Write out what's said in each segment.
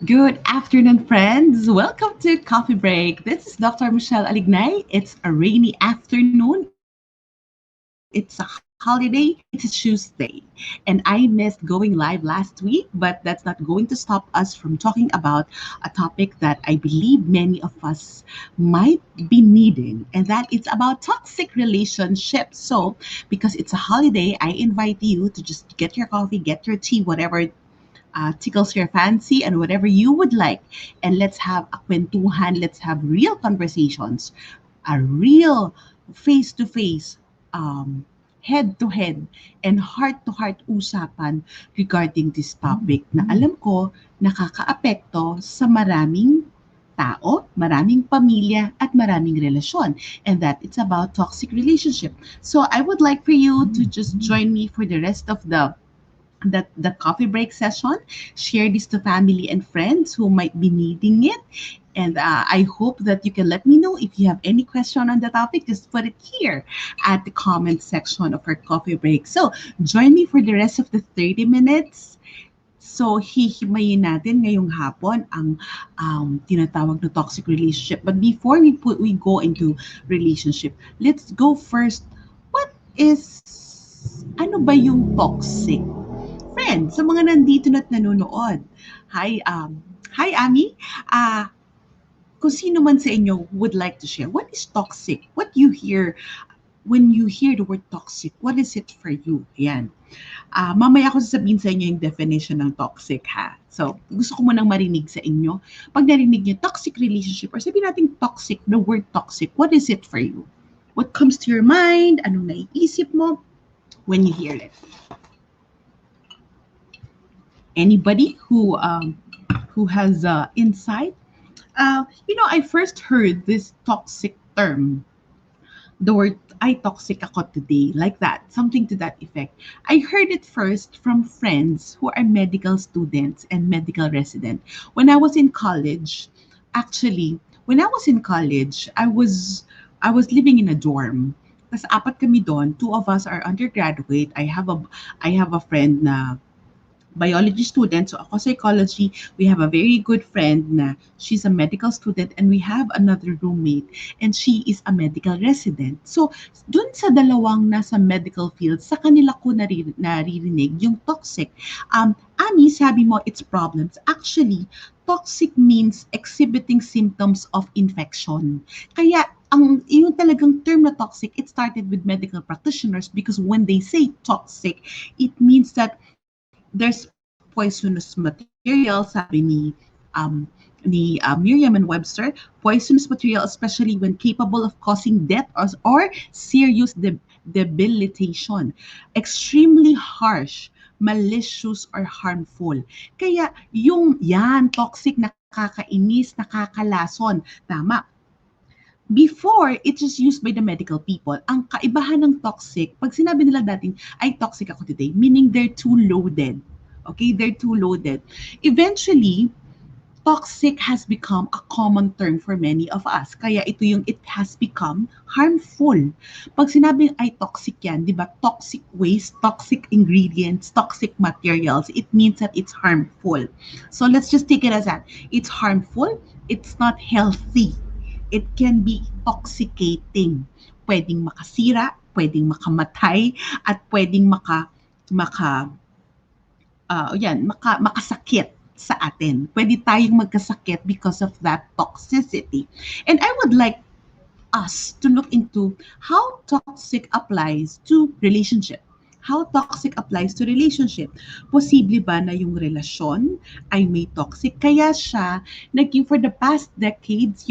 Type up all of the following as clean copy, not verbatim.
Good afternoon, friends. Welcome to Coffee Break. This is Dr. Michelle Alignay. It's a rainy afternoon. It's a holiday. It's Tuesday. And I missed going live last week, but that's not going to stop us from talking about a topic that I believe many of us might be needing, and that it's about toxic relationships. So, because it's a holiday, I invite you to just get your coffee, get your tea, whatever tickles your fancy and whatever you would like. And let's have a kwentuhan, let's have real conversations, a real face to face, head to head, and heart to heart usapan regarding this topic na alam ko nakakaapekto sa maraming tao, maraming pamilya, at maraming relasyon. And that it's about toxic relationship. So I would like for you to just join me for the rest of the coffee break session. Share this to family and friends who might be needing it. And I hope that you can let me know if you have any question on the topic. Just put it here at the comment section of our coffee break. So join me for the rest of the 30 minutes. So, hihimayin natin ngayong hapon ang tinatawag na toxic relationship. But before we go into relationship, let's go first. What is, ano ba yung toxic? Friends, sa mga nandito na't nanonood. Hi Ami. Ah, kung sino man sa inyo would like to share, what is toxic? What you hear when you hear the word toxic? What is it for you? Yan. Mamaya ako sasabihin sa inyo yung definition ng toxic ha. So, gusto ko munang marinig sa inyo. Pag narinig niyo toxic relationship or sabihin natin toxic, the word toxic, what is it for you? What comes to your mind? Anong naiisip mo when you hear it? Anybody who has insight? I first heard this toxic term, the word "I toxic ako today," like that, something to that effect. I heard it first from friends who are medical students and medical resident. When I was in college, actually, when I was in college, I was living in a dorm. Tas apat kami doon, two of us are undergraduate. I have a friend na biology student. So ako psychology, we have a very good friend na she's a medical student and we have another roommate and she is a medical resident. So dun sa dalawang nasa medical field, sa kanila ko naririnig yung toxic. Ami, sabi mo it's problems. Actually, toxic means exhibiting symptoms of infection. Kaya ang yung talagang term na toxic, it started with medical practitioners because when they say toxic, it means that there's poisonous material, sabi ni Merriam-Webster, poisonous material, especially when capable of causing death or serious debilitation, extremely harsh, malicious, or harmful. Kaya yung yan, toxic, nakakainis, nakakalason. Tama. Before, it's just used by the medical people. Ang kaibahan ng toxic, pag sinabi nila dating, ay toxic ako today, meaning they're too loaded. Okay, they're too loaded. Eventually, toxic has become a common term for many of us. Kaya ito yung it has become harmful. Pag sinabing ay toxic yan, di ba? Toxic waste, toxic ingredients, toxic materials, it means that it's harmful. So let's just take it as that. It's harmful, it's not healthy. It can be toxicating. Pwedeng makasira, pwedeng makamatay, at pwedeng makasakit sa atin. Pwede tayong magkasakit because of that toxicity. And I would like us to look into how toxic applies to relationship. How toxic applies to relationship. Posible ba na yung relasyon ay may toxic? Kaya siya, naging for the past decades,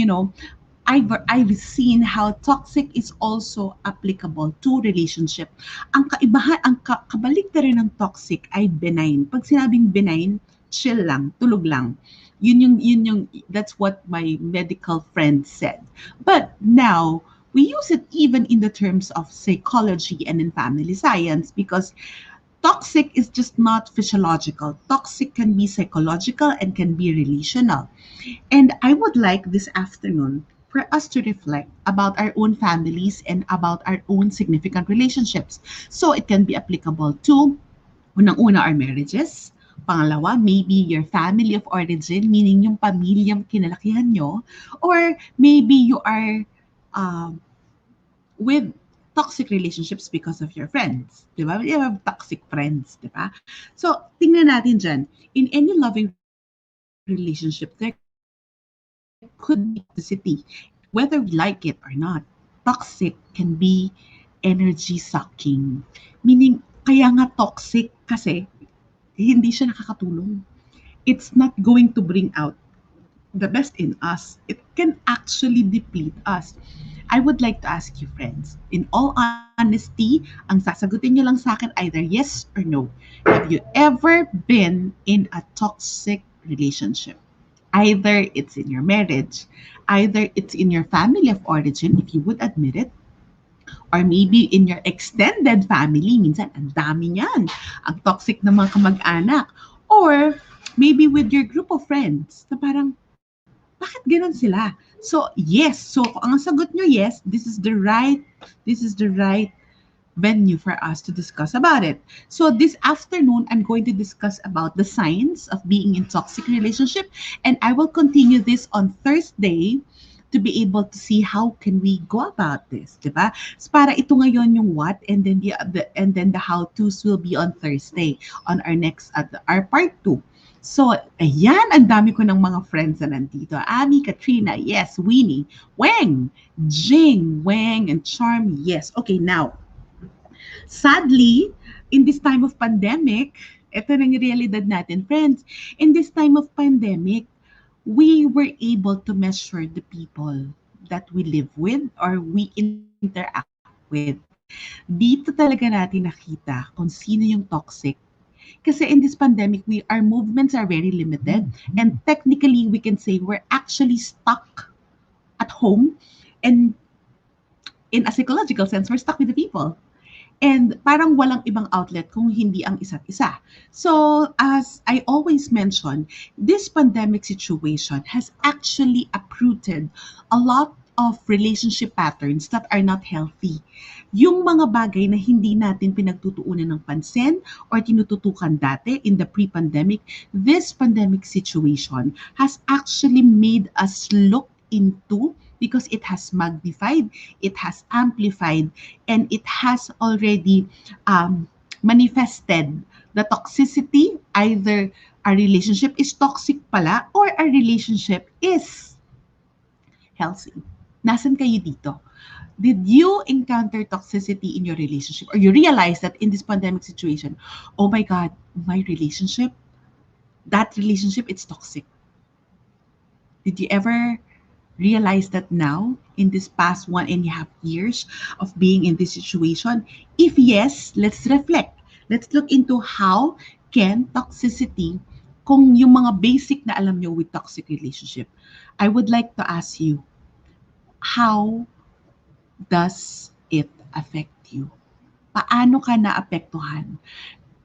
I've seen how toxic is also applicable to relationship. Ang kaibahan, kabaligtaran ng toxic ay benign. Pag sinabing benign, chill lang, tulog lang. That's what my medical friend said. But now, we use it even in the terms of psychology and in family science because toxic is just not physiological. Toxic can be psychological and can be relational. And I would like this afternoon for us to reflect about our own families and about our own significant relationships. So it can be applicable to, unang-una, our marriages, Pangalawa, maybe your family of origin, meaning yung pamilyang kinalakihan nyo, or maybe you are um, with toxic relationships because of your friends. Di ba? You have toxic friends, di ba? So, tingnan natin dyan. In any loving relationship, there could be toxicity. Whether we like it or not, toxic can be energy sucking. Meaning, kaya nga toxic kasi hindi siya nakakatulong. It's not going to bring out the best in us. It can actually deplete us. I would like to ask you, friends, in all honesty, ang sasagutin niyo lang sa akin either yes or no. Have you ever been in a toxic relationship? Either it's in your marriage, either it's in your family of origin, if you would admit it, or maybe in your extended family, minsan ang dami niyan, ang toxic na mga kamag-anak, or maybe with your group of friends, na parang, bakit ganon sila? So, yes. So, ang sagot nyo, yes, this is the right venue for us to discuss about it. So this afternoon, I'm going to discuss about the signs of being in toxic relationship, and I will continue this on Thursday to be able to see how can we go about this, di ba? So para ito ngayon yung what, and then the how tos will be on Thursday on our next at our part 2. So, ayan, ang dami ko ng mga friends na nandito. Ami, Katrina, yes, Winnie, Weng, Jing, Weng, and Charm, yes. Okay, now, sadly, in this time of pandemic, ito na yung realidad natin, friends. In this time of pandemic, we were able to measure the people that we live with or we interact with. Dito talaga natin nakita kung sino yung toxic. Kasi in this pandemic, our movements are very limited. And technically, we can say we're actually stuck at home. And in a psychological sense, we're stuck with the people. And parang walang ibang outlet kung hindi ang isa't isa. So, as I always mention, this pandemic situation has actually uprooted a lot of relationship patterns that are not healthy. Yung mga bagay na hindi natin pinagtutuunan ng pansin or tinututukan dati in the pre-pandemic, this pandemic situation has actually made us look into, because it has magnified, it has amplified, and it has already manifested the toxicity. Either a relationship is toxic pala or a relationship is healthy. Nasan kayo dito? Did you encounter toxicity in your relationship, or you realize that in this pandemic situation, oh my God, my relationship, that relationship, it's toxic? Did you ever realize that now in this past 1.5 years of being in this situation? If yes, let's reflect. Let's look into how can toxicity, kung yung mga basic na alam nyo with toxic relationship. I would like to ask you, how does it affect you? Paano ka naapektuhan?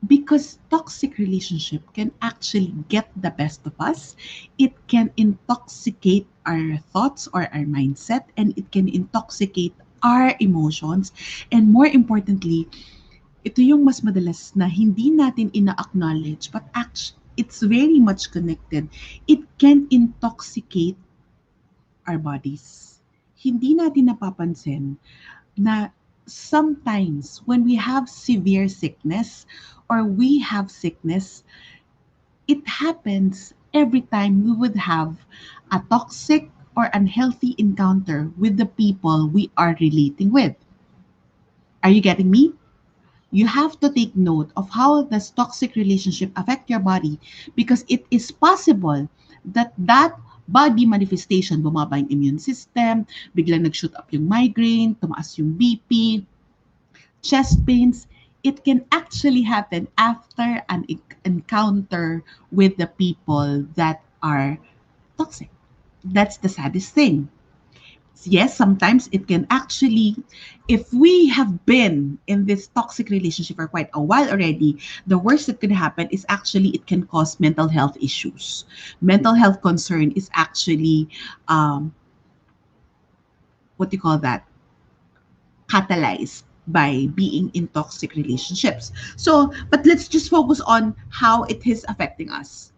Because toxic relationship can actually get the best of us. It can intoxicate our thoughts or our mindset, and it can intoxicate our emotions. And more importantly, ito yung mas madalas na hindi natin ina-acknowledge, but actually, it's very much connected. It can intoxicate our bodies. Hindi natin napapansin na sometimes when we have severe sickness or we have sickness, it happens every time we would have a toxic or unhealthy encounter with the people we are relating with. Are you getting me? You have to take note of how does toxic relationship affect your body, because it is possible that body manifestation, bumaba yung immune system, biglang nag-shoot up yung migraine, tumaas yung BP, chest pains, it can actually happen after an encounter with the people that are toxic. That's the saddest thing. Yes, sometimes it can actually, if we have been in this toxic relationship for quite a while already, the worst that could happen is actually it can cause mental health issues. Mental health concern is actually, what do you call that? Catalyzed. by being in toxic relationships. So, but let's just focus on how it is affecting us.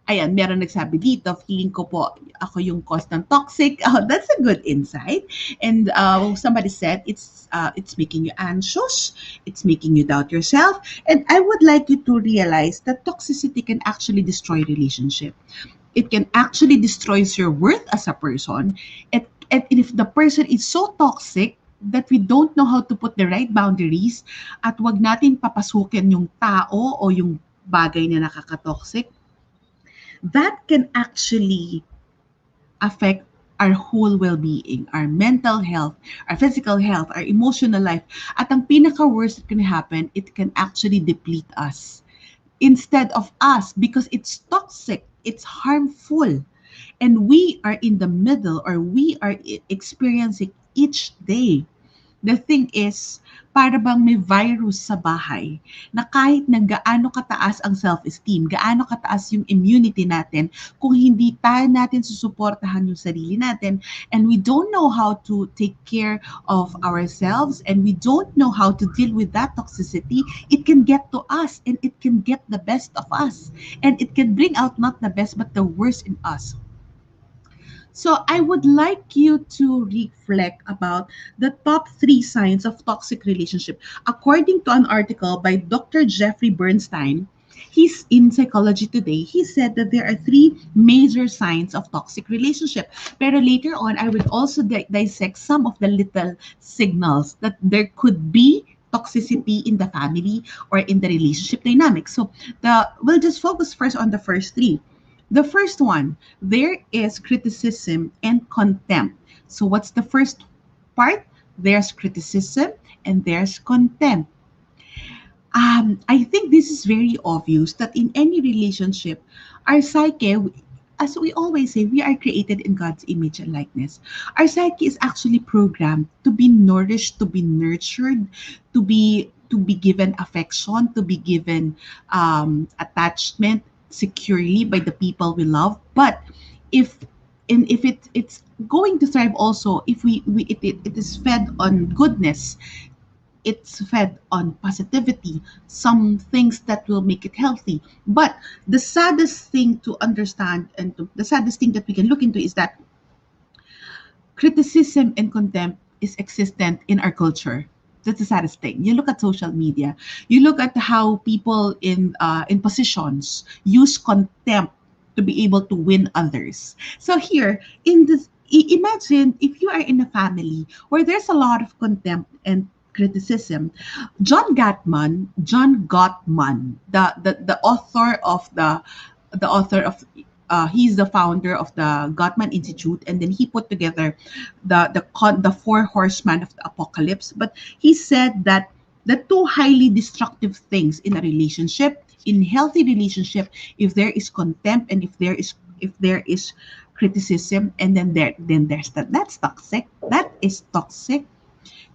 Ayan, meron nagsabi dito, feeling ko po ako yung cause ng toxic. Oh, that's a good insight. And somebody said it's making you anxious, it's making you doubt yourself. And I would like you to realize that toxicity can actually destroy relationship. It can actually destroys your worth as a person. And if the person is so toxic that we don't know how to put the right boundaries at wag natin papasukin yung tao o yung bagay na nakaka-toxic, that can actually affect our whole well-being, our mental health, our physical health, our emotional life. At ang pinaka-worst that can happen, it can actually deplete us instead of us because it's toxic, it's harmful. And we are in the middle or we are experiencing each day. The thing is, para bang may virus sa bahay na kahit na gaano kataas ang self-esteem, gaano kataas yung immunity natin, kung hindi tayo natin susuportahan yung sarili natin and we don't know how to take care of ourselves and we don't know how to deal with that toxicity, it can get to us and it can get the best of us. And it can bring out not the best but the worst in us. So I would like you to reflect about the top three signs of toxic relationship. According to an article by Dr. Jeffrey Bernstein, he's in Psychology Today. He said that there are three major signs of toxic relationship. Pero later on, I will also dissect some of the little signals that there could be toxicity in the family or in the relationship dynamic. So we'll just focus first on the first three. The first one, there is criticism and contempt. So what's the first part? There's criticism and there's contempt. I think this is very obvious that in any relationship, our psyche, as we always say, we are created in God's image and likeness. Our psyche is actually programmed to be nourished, to be nurtured, to be given affection, to be given attachment securely by the people we love. But if if it's going to thrive also if it is fed on goodness, it's fed on positivity, some things that will make it healthy. But the saddest thing to understand and the saddest thing that we can look into is that criticism and contempt is existent in our culture. That's the saddest thing. You look at social media. You look at how people in positions use contempt to be able to win others. So here, in this, imagine if you are in a family where there's a lot of contempt and criticism. John Gottman, the author of he's the founder of the Gottman Institute, and then he put together the four horsemen of the apocalypse. But he said that the two highly destructive things in a relationship, in healthy relationship, if there is contempt and if there is criticism, and then there's that's toxic. That is toxic.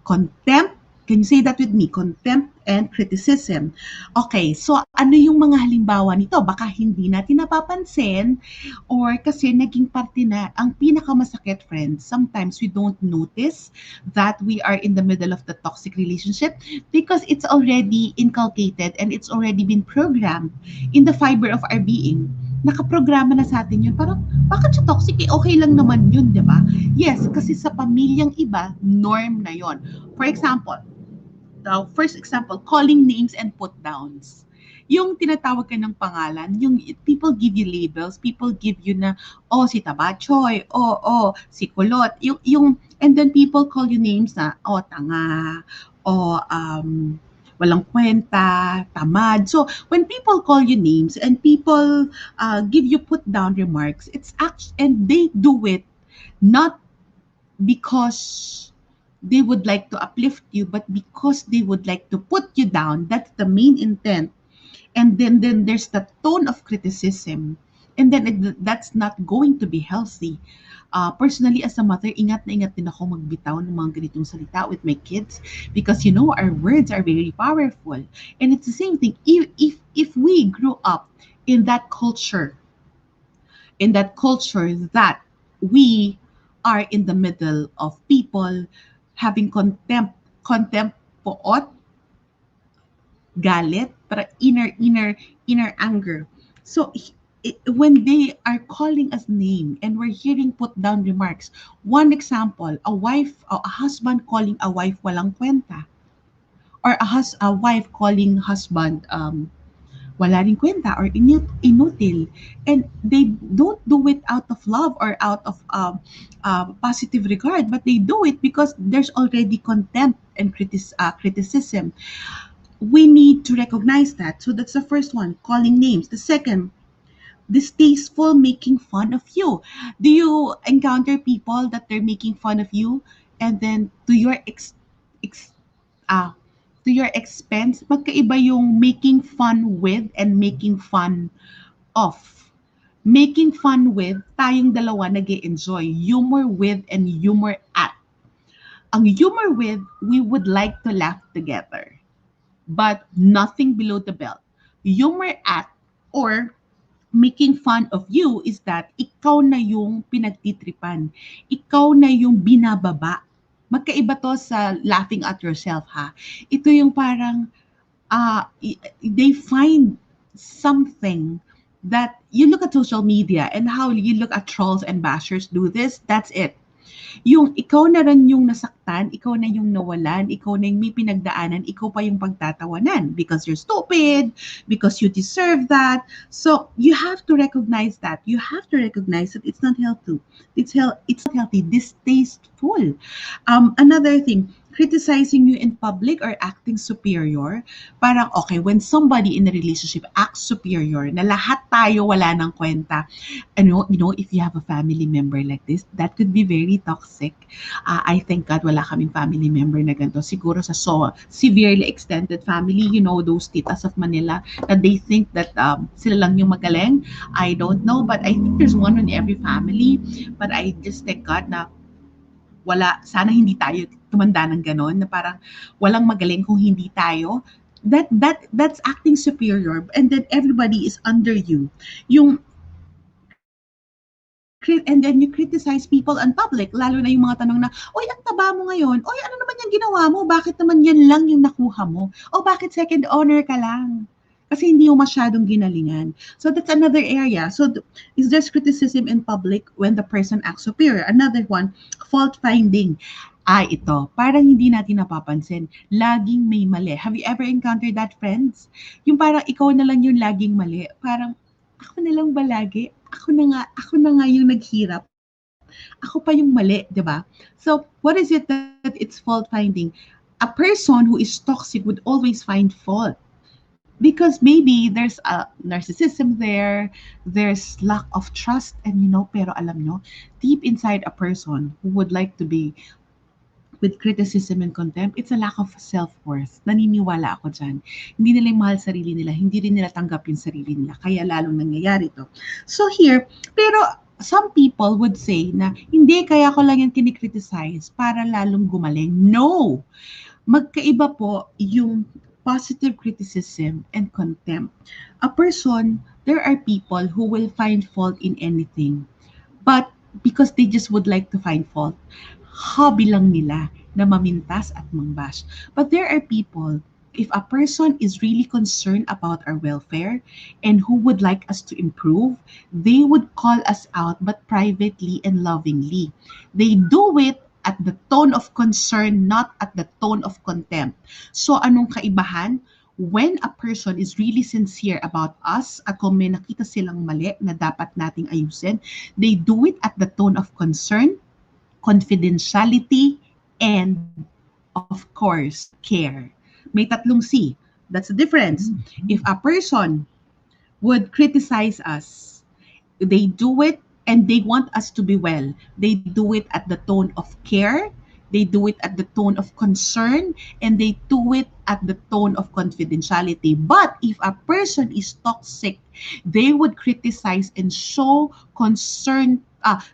Contempt, can you say that with me? Contempt and criticism. Okay, so ano yung mga halimbawa nito? Baka hindi natin napapansin or kasi naging parte na. Ang pinakamasakit, friends, sometimes we don't notice that we are in the middle of the toxic relationship because it's already inculcated and it's already been programmed in the fiber of our being. Nakaprograma na sa atin yun. Parang, bakit siya toxic? Eh, okay lang naman yun, di ba? Yes, kasi sa pamilyang iba, norm na yon. For example, the first example, calling names and put downs. Yung tinatawag ka ng pangalan, yung people give you labels, people give you na, oh, si Tabachoy, si Kulot, and then people call you names na, oh, tanga, walang kwenta, tamad. So, when people call you names and people give you put down remarks, and they do it not because they would like to uplift you, but because they would like to put you down. That's the main intent. And then there's the tone of criticism. And then that's not going to be healthy. Personally, as a mother, ingat na ingat din ako magbitaw ng mga ganitong salita with my kids because our words are very powerful. And it's the same thing. If we grew up in that culture, that we are in the middle of people having contempt poot, galit, para inner anger. So when they are calling us name and we're hearing put down remarks, one example, a husband calling a wife walang kwenta, or a wife calling husband wala ring kwenta or inutil, and they don't do it out of love or out of positive regard, but they do it because there's already contempt and criticism. We need to recognize that. So that's the first one, calling names. The second, distasteful making fun of you. Do you encounter people that they're making fun of you, and then ex ah to your expense, magkaiba yung making fun with and making fun of. Making fun with, tayong dalawa nag enjoy. Humor with and humor at. Ang humor with, we would like to laugh together, but nothing below the belt. Humor at or making fun of you is that ikaw na yung pinagtitripan. Ikaw na yung binababa. Magkaiba to sa laughing at yourself, ha. Ito yung parang they find something that you look at social media and how you look at trolls and bashers do this, that's it. Yung ikaw na rin yung nasaktan, ikaw na yung nawalan, ikaw na yung may pinagdaanan, ikaw pa yung pagtatawanan because you're stupid, because you deserve that. So you have to recognize that. You have to recognize that it's not healthy. It's not healthy. Distasteful. Another thing, criticizing you in public or acting superior. Parang, okay, when somebody in a relationship acts superior, na lahat tayo wala ng kwenta, if you have a family member like this, that could be very toxic. I thank God wala kaming family member na ganito. Siguro sa severely extended family, those titas of Manila, that they think that sila lang yung magaling. I don't know, but I think there's one in every family. But I just thank God na sana hindi tayo tumanda ng ganon, na parang walang magaling kung hindi tayo. That's acting superior, and then everybody is under you. Yung and then you criticize people in public, lalo na yung mga tanong na, oy, ang taba mo ngayon, oy, ano naman yung ginawa mo, bakit naman yan lang yung nakuha mo, o bakit second honor ka lang, kasi hindi mo masyadong ginalingan. So that's another area. So is there's criticism in public when the person acts superior. Another one, fault finding. Ito, parang hindi natin napapansin. Laging may mali. Have you ever encountered that, friends? Yung parang ikaw na lang yung laging mali. Parang, ako na lang ba lagi? Ako na nga yung naghirap. Ako pa yung mali, 'di ba? So, what is it that it's fault finding? A person who is toxic would always find fault because maybe there's a narcissism there, there's lack of trust, and pero alam nyo, deep inside a person who would like to be with criticism and contempt, it's a lack of self-worth. Naniniwala ako dyan. Hindi nila yung mahal sarili nila, hindi rin nila tanggap yung sarili nila, kaya lalong nangyayari to. So here, pero some people would say na, hindi, kaya ko lang yan kinikriticize para lalong gumaling. No! Magkaiba po yung positive criticism and contempt. A person, there are people who will find fault in anything. But because they just would like to find fault, hobby lang nila na mamintas at mangbash. But there are people, if a person is really concerned about our welfare and who would like us to improve, they would call us out, but privately and lovingly. They do it at the tone of concern, not at the tone of contempt. So anong kaibahan? When a person is really sincere about us at kung may nakita silang mali na dapat nating ayusin, they do it at the tone of concern, confidentiality, and of course, care. May tatlong C. That's the difference. If a person would criticize us, they do it and they want us to be well. They do it at the tone of care, they do it at the tone of concern, and they do it at the tone of confidentiality. But if a person is toxic, they would criticize and show concern.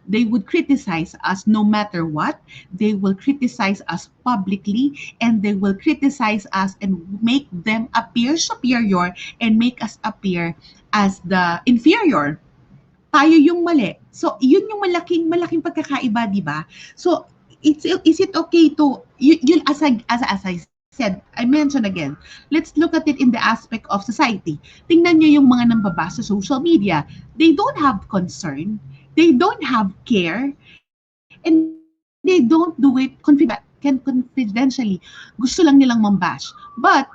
They would criticize us no matter what. They will criticize us publicly, and they will criticize us and make them appear superior and make us appear as the inferior. Tayo yung mali. So, yun yung malaking pagkakaiba, di ba? So, is it okay to, yun as I said, I mentioned again, let's look at it in the aspect of society. Tingnan nyo yung mga nambabasa sa social media. They don't have concern. They don't have care. And they don't do it confidentially. Gusto lang nilang mambash. But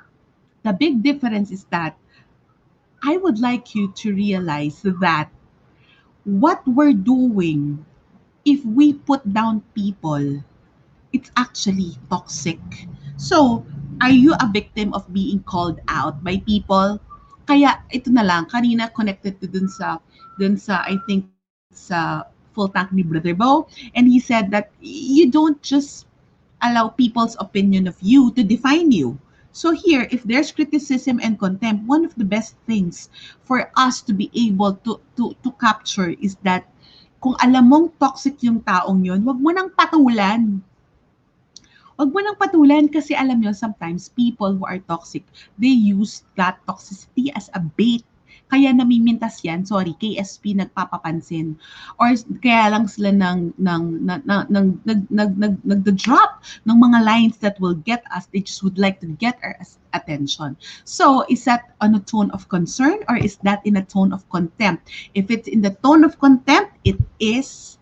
the big difference is that I would like you to realize that what we're doing, if we put down people, it's actually toxic. So, are you a victim of being called out by people? Kaya ito na lang, kanina connected to dun sa I think sa full tank ni Brother Bo, and he said that you don't just allow people's opinion of you to define you. So here, if there's criticism and contempt, one of the best things for us to be able to capture is that kung alam mong toxic yung taong yun, wag mo nang patulan. Wag mo nang patulan kasi alam nyo, sometimes people who are toxic, they use that toxicity as a bait. Kaya namimintas yan, sorry, KSP nagpapapansin. Or kaya lang sila nag-drop ng mga lines that will get us, they just would like to get our attention. So, is that on a tone of concern or is that in a tone of contempt? If it's in the tone of contempt, it is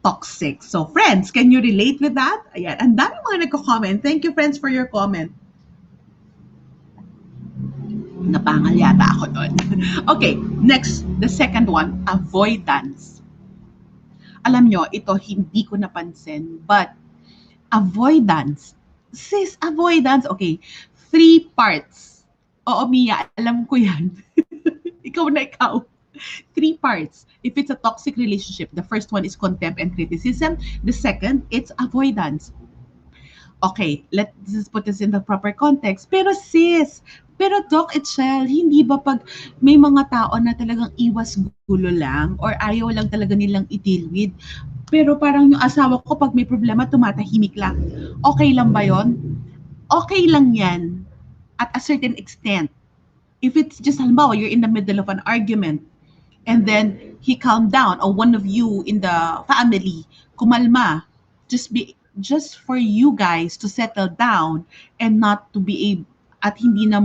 toxic. So, friends, can you relate with that? Ayan, ang dami mga nagko-comment. Thank you, friends, for your comment. Napangal yata ako doon. Okay, next, the second one, avoidance. Alam nyo, ito hindi ko napansin, but avoidance. Sis, avoidance. Okay, 3 parts. Oo, Mia, alam ko yan. Ikaw na ikaw. 3 parts. If it's a toxic relationship, the first one is contempt and criticism. The second, it's avoidance. Okay, let's just put this in the proper context. Pero sis, pero Doc Echel, hindi ba pag may mga tao na talagang iwas gulo lang or ayaw lang talaga nilang i-deal with, pero parang yung asawa ko pag may problema, tumatahimik lang. Okay lang ba yon? Okay lang yan at a certain extent. If it's just, halimbawa, you're in the middle of an argument, and then he calmed down, or one of you in the family kumalma, just for you guys to settle down and not to be able at hindi na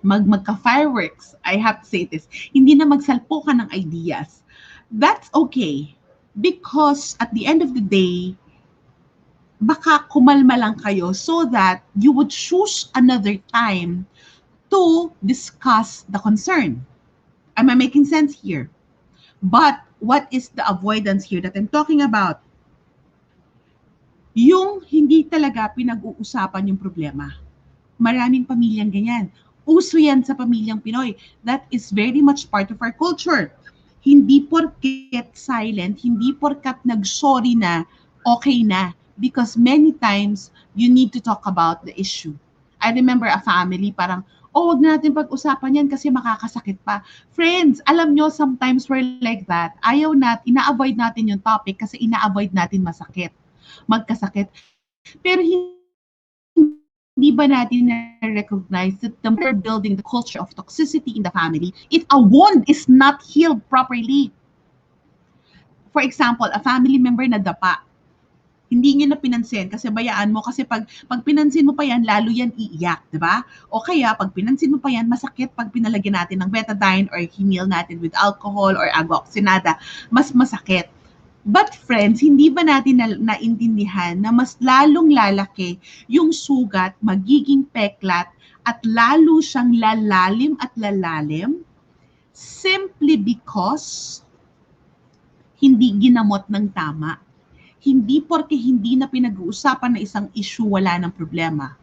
magka fireworks. I have to say this, hindi na magsalpukan ng ideas. That's okay, because at the end of the day, baka kumalma lang kayo so that you would choose another time to discuss the concern. Am I making sense here? But what is the avoidance here that I'm talking about? Yung hindi talaga pinag-uusapan yung problema. Maraming pamilyang ganyan. Uso yan sa pamilyang Pinoy. That is very much part of our culture. Hindi porket silent, hindi porkat nag-sorry na, okay na. Because many times, you need to talk about the issue. I remember a family, parang, wag na natin pag-usapan yan kasi makakasakit pa. Friends, alam nyo, sometimes we're like that. Ayaw natin, ina-avoid natin yung topic kasi ina-avoid natin magkasakit. Pero hindi ba natin na-recognize that the moment we're building the culture of toxicity in the family, if a wound is not healed properly, for example, a family member na dapa, hindi niyo na pinansin kasi bayaan mo kasi pag pinansin mo pa yan, lalo yan iiyak, di ba? O kaya pag pinansin mo pa yan, masakit pag pinalagyan natin ng betadine or hinil natin with alcohol or agoxinada, mas masakit. But friends, hindi ba natin naintindihan na mas lalong lalaki yung sugat, magiging peklat, at lalo siyang lalalim simply because hindi ginamot ng tama. Hindi porke hindi na pinag-uusapan na isang issue, wala ng problema.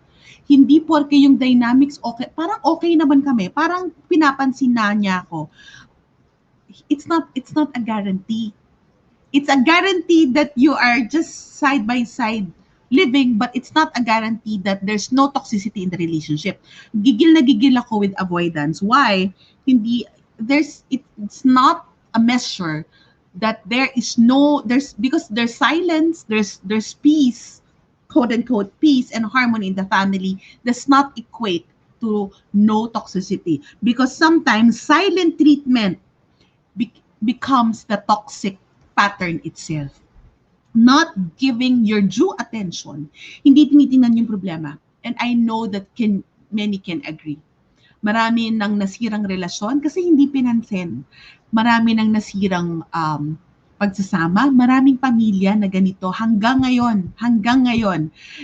Hindi porke yung dynamics okay, parang okay naman kami, parang pinapansin na niya ako. It's not a guarantee. It's a guarantee that you are just side by side living, but it's not a guarantee that there's no toxicity in the relationship. Gigil na gigil ako with avoidance. Why? It's not a measure that because there's silence, there's peace, quote unquote peace and harmony in the family does not equate to no toxicity, because sometimes silent treatment becomes the toxic pattern itself. Not giving your due attention, hindi tinitingnan yung problema. And I know that many can agree. Marami ng nasirang relasyon kasi hindi pinansin. Marami ng nasirang pagsasama, maraming pamilya na ganito hanggang ngayon,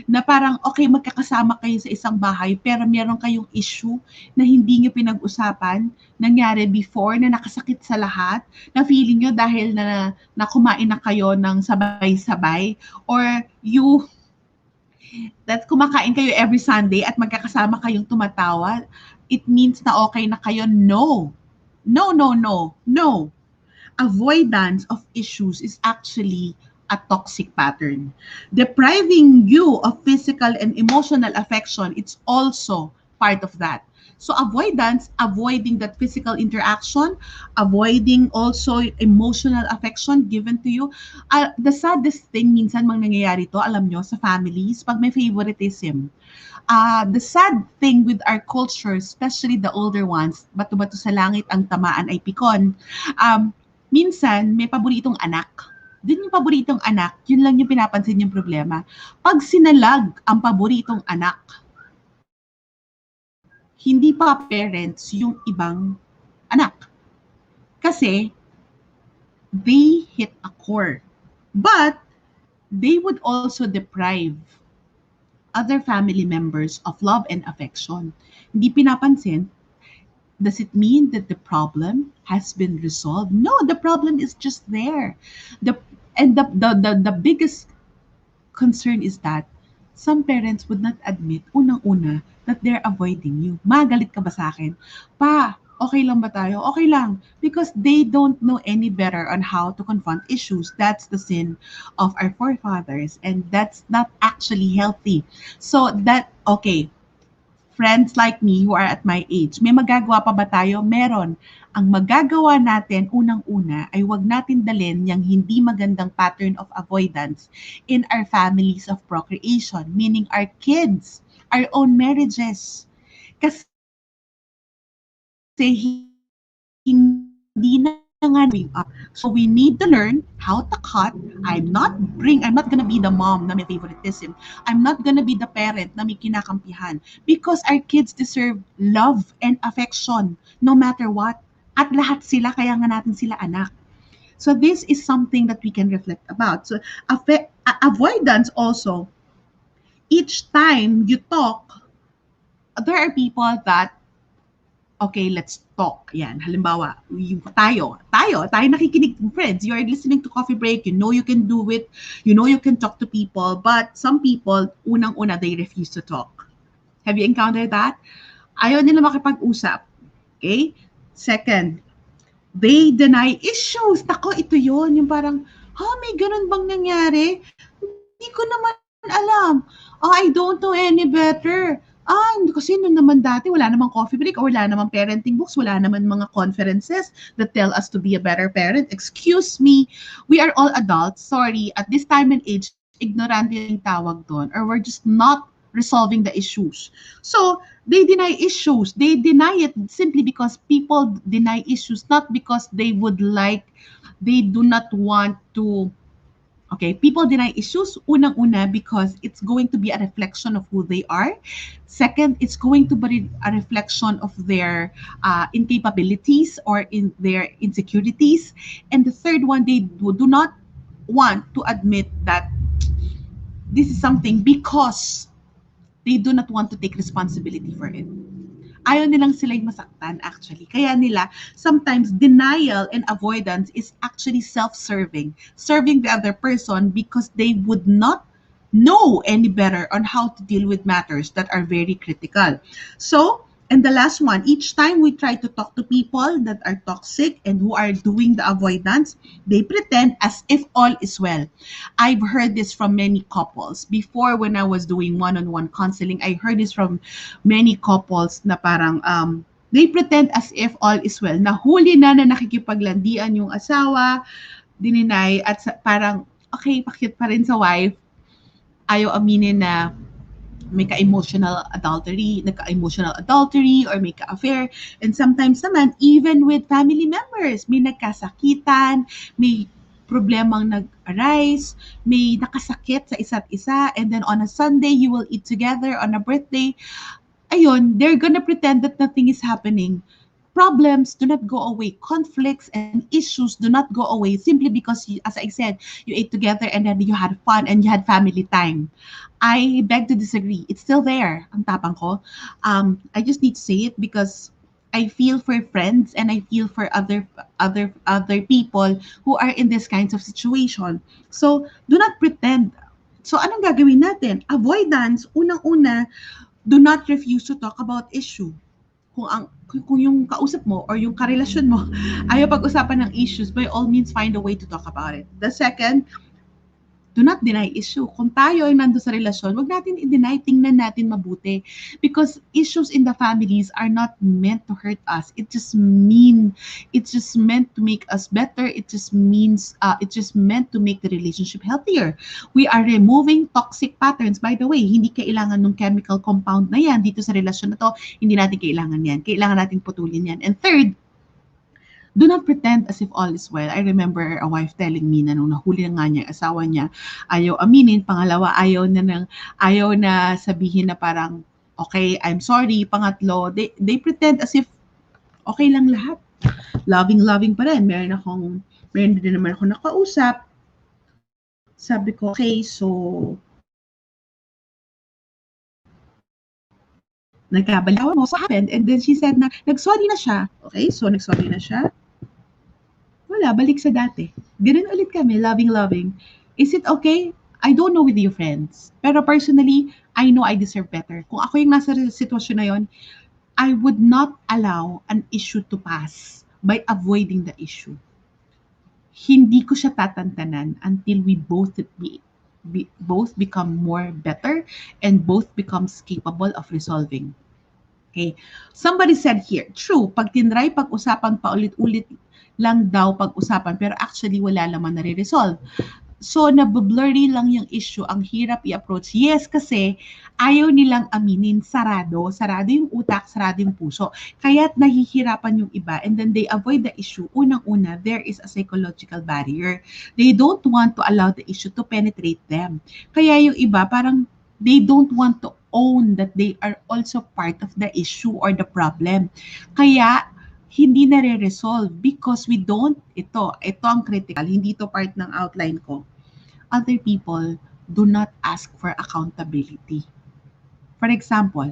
na parang okay, magkakasama kayo sa isang bahay pero meron kayong issue na hindi nyo pinag-usapan, nangyari before na nakasakit sa lahat, na feeling nyo dahil na kumain na kayo ng sabay-sabay, or that kumakain kayo every Sunday at magkakasama kayong tumatawa, it means na okay na kayo. No. No, no, no, no. Avoidance of issues is actually a toxic pattern. Depriving you of physical and emotional affection, it's also part of that. So avoidance, avoiding that physical interaction, avoiding also emotional affection given to you. The saddest thing minsan mang nangyayari to, alam nyo, sa families, pag may favoritism. The sad thing with our culture, especially the older ones, bato-bato sa langit ang tamaan ay pikon. Minsan, may paboritong anak. Dun yung paboritong anak, yun lang yung pinapansin yung problema. Pag sinalag ang paboritong anak, hindi pa parents yung ibang anak. Kasi, they hit a core. But, they would also deprive other family members of love and affection. Hindi pinapansin. Does it mean that the problem has been resolved? No, the problem is just there. The the biggest concern is that some parents would not admit unang-una that they're avoiding you. Magalit ka ba sa akin? Pa, okay lang ba tayo? Okay lang. Because they don't know any better on how to confront issues. That's the sin of our forefathers, and that's not actually healthy. So okay, friends like me who are at my age, may magagawa pa ba tayo? Meron. Ang magagawa natin, unang-una, ay wag natin dalhin yung hindi magandang pattern of avoidance in our families of procreation, meaning our kids, our own marriages. Kasi hindi na nga growing up. So we need to learn how to cut. I'm not gonna be the mom na may favoritism. I'm not gonna be the parent na may kinakampihan. Because our kids deserve love and affection no matter what. At lahat sila, kaya nga natin sila anak. So this is something that we can reflect about. So avoidance also, each time you talk, there are people that, okay, let's talk. Yan, halimbawa, tayo nakikinig, friends, you are listening to Coffee Break, you know you can do it, you know you can talk to people, but some people, unang-una, they refuse to talk. Have you encountered that? Ayaw nila makipag-usap. Okay? Second, they deny issues. Tako, ito yon, yung parang, may ganun bang nangyari? Hindi ko naman alam. I don't know any better. Kasi noon naman dati, wala namang coffee break or wala namang parenting books, wala naman mga conferences that tell us to be a better parent. Excuse me, we are all adults. Sorry, at this time and age, ignorante yung tawag doon, or we're just not resolving the issues. So, they deny issues. They deny it simply because people deny issues, not because they do not want to. Okay, people deny issues, unang-una, because it's going to be a reflection of who they are. Second, it's going to be a reflection of their incapabilities or in their insecurities. And the third one, they do not want to admit that this is something because they do not want to take responsibility for it. Ayaw nilang sila yung masaktan actually. Kaya nila, sometimes denial and avoidance is actually self-serving. Serving the other person because they would not know any better on how to deal with matters that are very critical. So, and the last one, each time we try to talk to people that are toxic and who are doing the avoidance, they pretend as if all is well. I've heard this from many couples. Before, when I was doing one-on-one counseling, I heard this from many couples na parang they pretend as if all is well. Nahuli na nakikipaglandian yung asawa, dininay, at parang, okay, pakit pa rin sa wife, ayaw aminin na may ka-emotional adultery or may ka-affair. And sometimes naman, even with family members, may nagkasakitan, may problemang arise, may nakasakit sa isa't isa, and then on a Sunday, you will eat together on a birthday. Ayun, they're gonna pretend that nothing is happening. Problems do not go away. Conflicts and issues do not go away simply because, you, as I said, you ate together and then you had fun and you had family time. I beg to disagree. It's still there, ang tapang ko. I just need to say it because I feel for friends and I feel for other people who are in this kinds of situation. So, do not pretend. So, anong gagawin natin? Avoidance, unang-una, do not refuse to talk about issue. Kung yung kausap mo or yung karelasyon mo ayaw pag-usapan ng issues, by all means find a way to talk about it. The second, do not deny issue. Kung tayo ay nando sa relasyon, wag natin i-deny, tingnan natin mabuti. Because issues in the families are not meant to hurt us. It's just meant to make us better. It just meant to make the relationship healthier. We are removing toxic patterns. By the way, hindi kailangan ng chemical compound na yan dito sa relasyon na to. Hindi natin kailangan yan. Kailangan natin putulin yan. And third, do not pretend as if all is well. I remember a wife telling me na nung nahuli na nga niya, asawa niya, ayaw aminin. Pangalawa, ayaw na sabihin na parang, okay, I'm sorry. Pangatlo, they pretend as if okay lang lahat. Loving pa rin. Meron din naman ako nakausap. Sabi ko, okay, so, nagkabaliwan mo, so happened, and then she said na, nagsorry na siya. Okay, so nagsorry na siya. Wala, balik sa dati. Ganun ulit kami, loving. Is it okay? I don't know with your friends. Pero personally, I know I deserve better. Kung ako yung nasa sitwasyon na yon, I would not allow an issue to pass by avoiding the issue. Hindi ko siya tatantanan until we both become more better and both becomes capable of resolving. Okay. Somebody said here, true, pag tinry pag-usapan pa ulit-ulit lang daw pag-usapan pero actually wala naman nare-resolve. So, nabublurry lang yung issue, ang hirap i-approach. Yes, kasi ayaw nilang aminin, sarado yung utak, sarado yung puso. Kaya't nahihirapan yung iba and then they avoid the issue. Unang-una, there is a psychological barrier. They don't want to allow the issue to penetrate them. Kaya yung iba, parang they don't want to own that they are also part of the issue or the problem. Kaya, hindi nare-resolve because we don't, ito ang critical, hindi ito part ng outline ko. Other people do not ask for accountability. For example,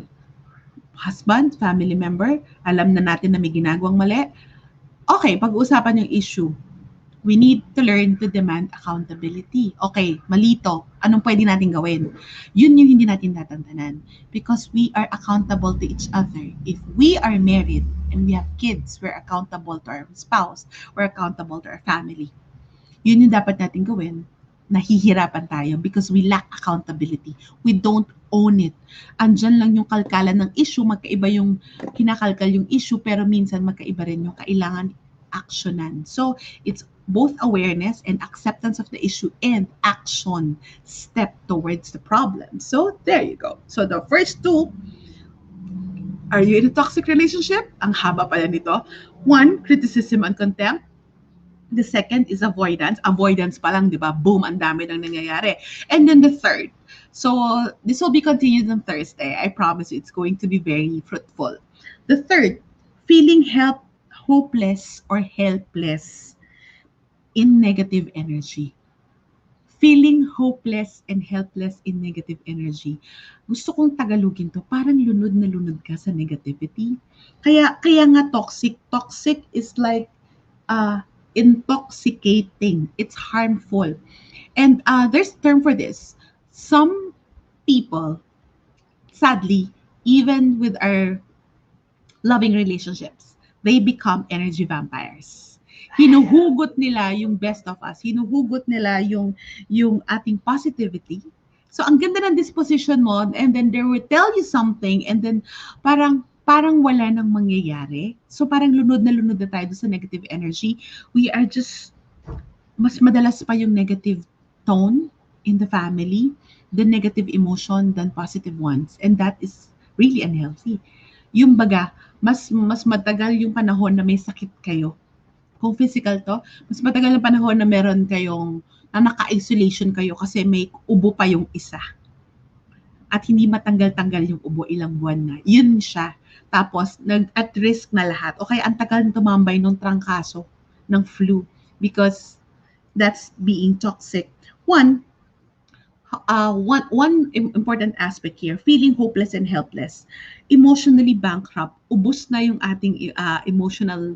husband, family member, alam na natin na may ginagawang mali. Okay, pag-uusapan yung issue. We need to learn to demand accountability. Okay, malito. Anong pwede natin gawin? Yun yung hindi natin tatantanan. Because we are accountable to each other. If we are married and we have kids, we're accountable to our spouse. We're accountable to our family. Yun yung dapat natin gawin. Nahihirapan tayo because we lack accountability. We don't own it. Andyan lang yung kalkalan ng issue. Magkaiba yung kinakalkal yung issue pero minsan magkaiba rin yung kailangan actionan. So, it's both awareness and acceptance of the issue and action step towards the problem. So, there you go. So, the first two, are you in a toxic relationship? Ang haba pala nito. One, criticism and contempt. The second is avoidance. Avoidance pa lang, di ba? Boom, ang dami nang nangyayari. And then the third. So, this will be continued on Thursday. I promise you, it's going to be very fruitful. The third, feeling hopeless or helpless in negative energy. Feeling hopeless and helpless in negative energy. Gusto kong tagalogin to, parang lunod na lunod ka sa negativity. Kaya nga toxic. Toxic is like intoxicating. It's harmful. And there's a term for this. Some people, sadly, even with our loving relationships, they become energy vampires. Hinuhugot nila yung best of us. Hinuhugot nila yung ating positivity. So, ang ganda ng disposition mo, and then they will tell you something, and then parang wala nang mangyayari. So, parang lunod na tayo sa negative energy. We are just, mas madalas pa yung negative tone in the family, the negative emotion than positive ones. And that is really unhealthy. Yung baga, mas matagal yung panahon na may sakit kayo. Kung physical to, mas matagal ang panahon na meron kayong na naka-isolation kayo kasi may ubo pa yung isa at hindi matanggal-tanggal yung ubo ilang buwan na. Yun siya. Tapos, at risk na lahat. O kaya ang tagal na tumambay nung trangkaso ng flu because that's being toxic. One important aspect here, feeling hopeless and helpless, emotionally bankrupt, ubos na yung ating emotional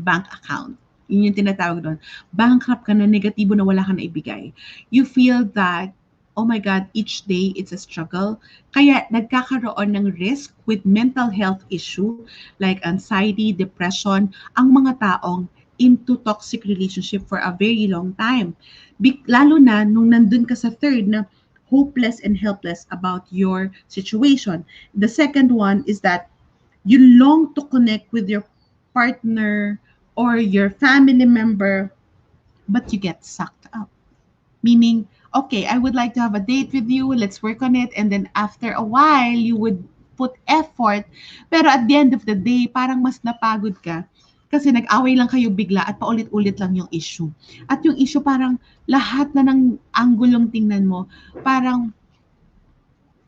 bank account. Yun yung tinatawag doon. Bankrupt ka na, negatibo na wala ka na ibigay. You feel that, oh my God, each day it's a struggle. Kaya nagkakaroon ng risk with mental health issue like anxiety, depression, ang mga taong into toxic relationship for a very long time. Lalo na nung nandun ka sa third na hopeless and helpless about your situation. The second one is that you long to connect with your partner or your family member, but you get sucked up. Meaning, okay, I would like to have a date with you, let's work on it, and then after a while, you would put effort, pero at the end of the day, parang mas napagod ka kasi nag-away lang kayo bigla at paulit-ulit lang yung issue. At yung issue parang lahat na ng anggulong tingnan mo, parang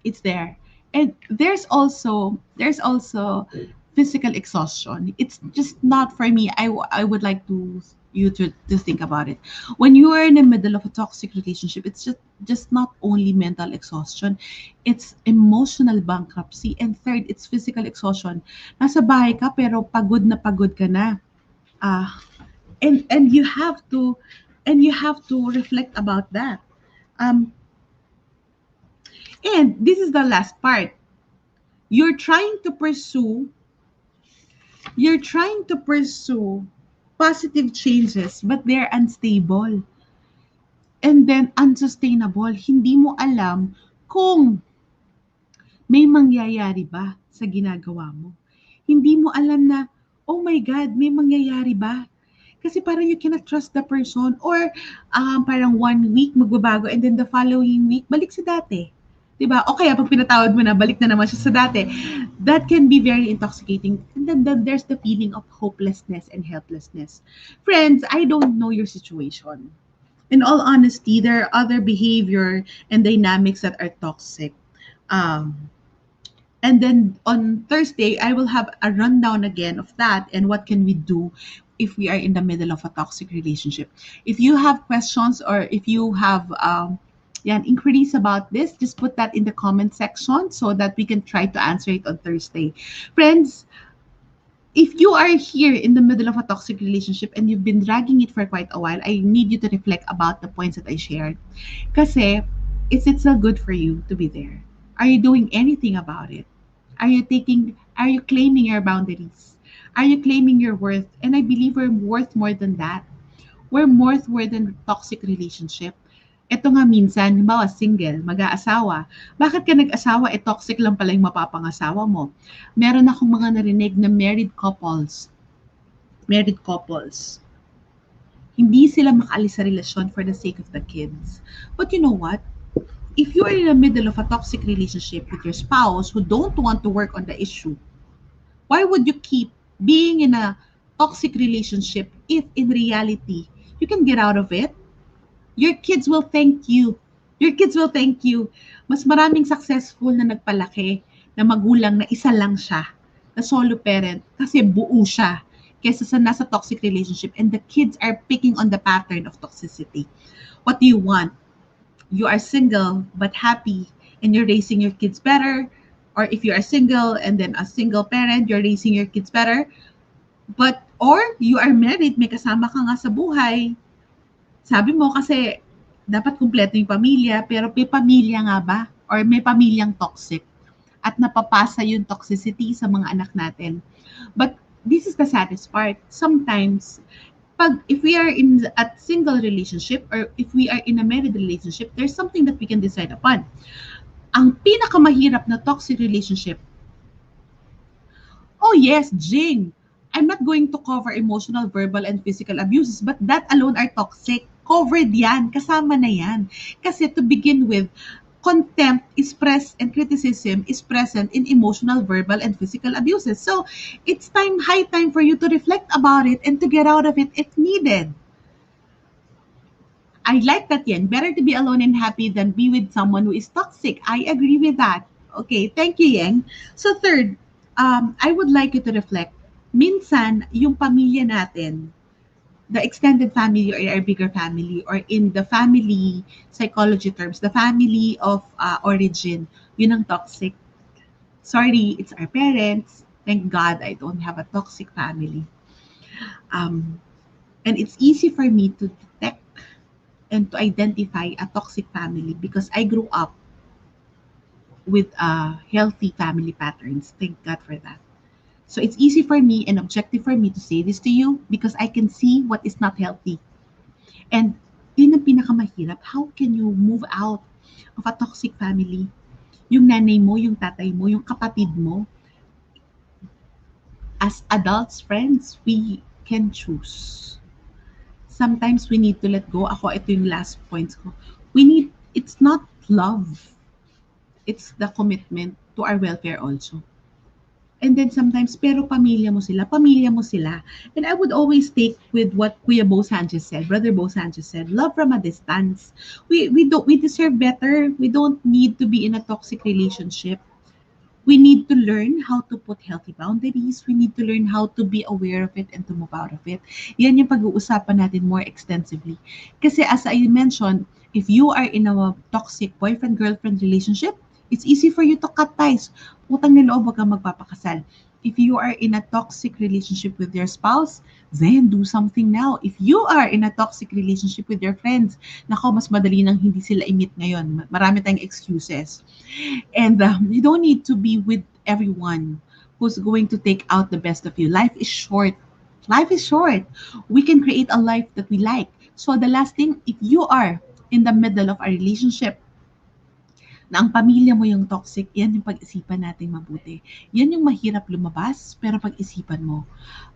it's there. And there's also physical exhaustion. It's just not for me. I would like to you to think about it. When you are in the middle of a toxic relationship, it's just not only mental exhaustion, it's emotional bankruptcy, and third, it's physical exhaustion. Nasa bahay ka pero pagod ka na. Ah, and you have to reflect about that. Um, and this is the last part. you're trying to pursue you're trying to pursue positive changes but they're unstable and then unsustainable. Hindi mo alam kung may mangyayari ba sa ginagawa mo. Hindi mo alam na, oh my God, may mangyayari ba? Kasi parang you cannot trust the person or parang 1 week magbabago and then the following week, balik sa dati. 'Di ba? O kaya pag pinatawad mo na, balik na naman siya sa dati. That can be very intoxicating. And then there's the feeling of hopelessness and helplessness. Friends, I don't know your situation. In all honesty, there are other behavior and dynamics that are toxic. Um, and then on Thursday, I will have a rundown again of that and what can we do if we are in the middle of a toxic relationship. If you have questions or if you have inquiries about this, just put that in the comment section so that we can try to answer it on Thursday. Friends, if you are here in the middle of a toxic relationship and you've been dragging it for quite a while, I need you to reflect about the points that I shared. Kasi, is it still good for you to be there? Are you doing anything about it? Are you claiming your boundaries? Are you claiming your worth? And I believe we're worth more than that. We're more than toxic relationship. Ito nga minsan, halimbawa single, mag-aasawa. Bakit ka nag-asawa? Toxic lang pala yung mapapangasawa mo. Meron akong mga narinig na married couples, hindi sila makaalis sa relasyon for the sake of the kids. But you know what? If you are in the middle of a toxic relationship with your spouse who don't want to work on the issue, why would you keep being in a toxic relationship if in reality you can get out of it? Your kids will thank you. Your kids will thank you. Mas maraming successful na nagpalaki na magulang na isa lang siya, na solo parent, kasi buo siya kaysa sa nasa toxic relationship and the kids are picking on the pattern of toxicity. What do you want? You are single but happy and you're raising your kids better, or if you are single and then a single parent, you're raising your kids better, or you are married, may kasama ka nga sa buhay. Sabi mo kasi dapat kumpleto yung pamilya, pero may pamilya nga ba? Or may pamilyang toxic? At napapasa yung toxicity sa mga anak natin. But this is the saddest part. Sometimes, if we are in a single relationship or if we are in a married relationship, there's something that we can decide upon. Ang pinakamahirap na toxic relationship, oh yes, Jing, I'm not going to cover emotional, verbal, and physical abuses, but that alone are toxic. Covered yan, kasama na yan. Kasi to begin with, contempt is and criticism is present in emotional, verbal, and physical abuses. So it's high time for you to reflect about it and to get out of it if needed. I like that, Yen. Better to be alone and happy than be with someone who is toxic. I agree with that. Okay, thank you, Yen. So third, I would like you to reflect. Minsan, yung pamilya natin, the extended family or our bigger family, or in the family psychology terms, the family of origin, yun ang toxic. Sorry, it's our parents. Thank God I don't have a toxic family. Um, and it's easy for me to detect and to identify a toxic family because I grew up with healthy family patterns. Thank God for that. So it's easy for me and objective for me to say this to you because I can see what is not healthy. And yun ang pinakamahirap. How can you move out of a toxic family? Yung nanay mo, yung tatay mo, yung kapatid mo, as adults, friends, we can choose. Sometimes we need to let go. Ako, ito yung last points ko. It's not love. It's the commitment to our welfare also. And then sometimes, pero pamilya mo sila. And I would always take with what Kuya Bo Sanchez said, Brother Bo Sanchez said, love from a distance. We deserve better. We don't need to be in a toxic relationship. We need to learn how to put healthy boundaries. We need to learn how to be aware of it and to move out of it. Yan yung pag-uusapan natin more extensively. Kasi as I mentioned, if you are in a toxic boyfriend-girlfriend relationship, it's easy for you to cut ties. Utang na loob, wag kang magpapakasal. If you are in a toxic relationship with your spouse, then do something now. If you are in a toxic relationship with your friends, nako, mas madali nang hindi sila i-meet ngayon. Marami tayong excuses. And you don't need to be with everyone who's going to take out the best of you. Life is short. Life is short. We can create a life that we like. So the last thing, if you are in the middle of a relationship na ang pamilya mo yung toxic, yan yung pag-isipan natin mabuti. Yan yung mahirap lumabas, pero pag-isipan mo.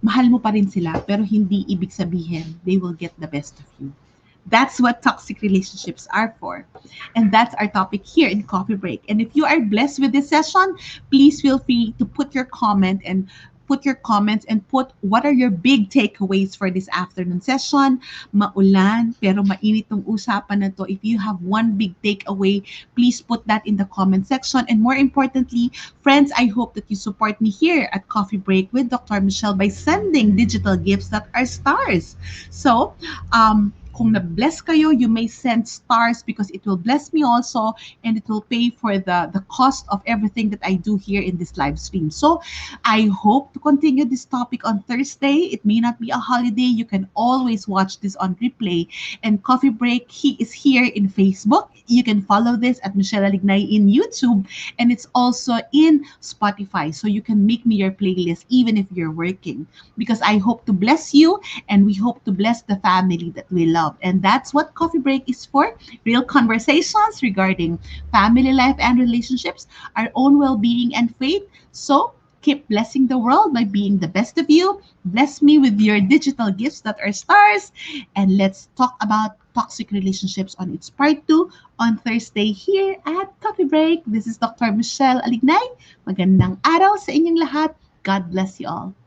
Mahal mo pa rin sila, pero hindi ibig sabihin they will get the best of you. That's what toxic relationships are for. And that's our topic here in Coffee Break. And if you are blessed with this session, please feel free to put your comments and put what are your big takeaways for this afternoon session. Maulan, pero mainit tong usapan na to. If you have one big takeaway, please put that in the comment section. And more importantly, friends, I hope that you support me here at Coffee Break with Dr. Michelle by sending digital gifts that are stars. So, kung na-bless kayo, you may send stars because it will bless me also and it will pay for the cost of everything that I do here in this live stream. So I hope to continue this topic on Thursday. It may not be a holiday. You can always watch this on replay. And Coffee Break, he is here in Facebook. You can follow this at Michelle Alignay in YouTube, and it's also in Spotify. So you can make me your playlist even if you're working. Because I hope to bless you and we hope to bless the family that we love. And that's what Coffee Break is for. Real conversations regarding family life and relationships, our own well-being and faith. So keep blessing the world by being the best of you. Bless me with your digital gifts that are stars. And let's talk about toxic relationships on its part 2 on Thursday here at Coffee Break. This is Dr. Michelle Alignay. Magandang araw sa inyong lahat. God bless you all.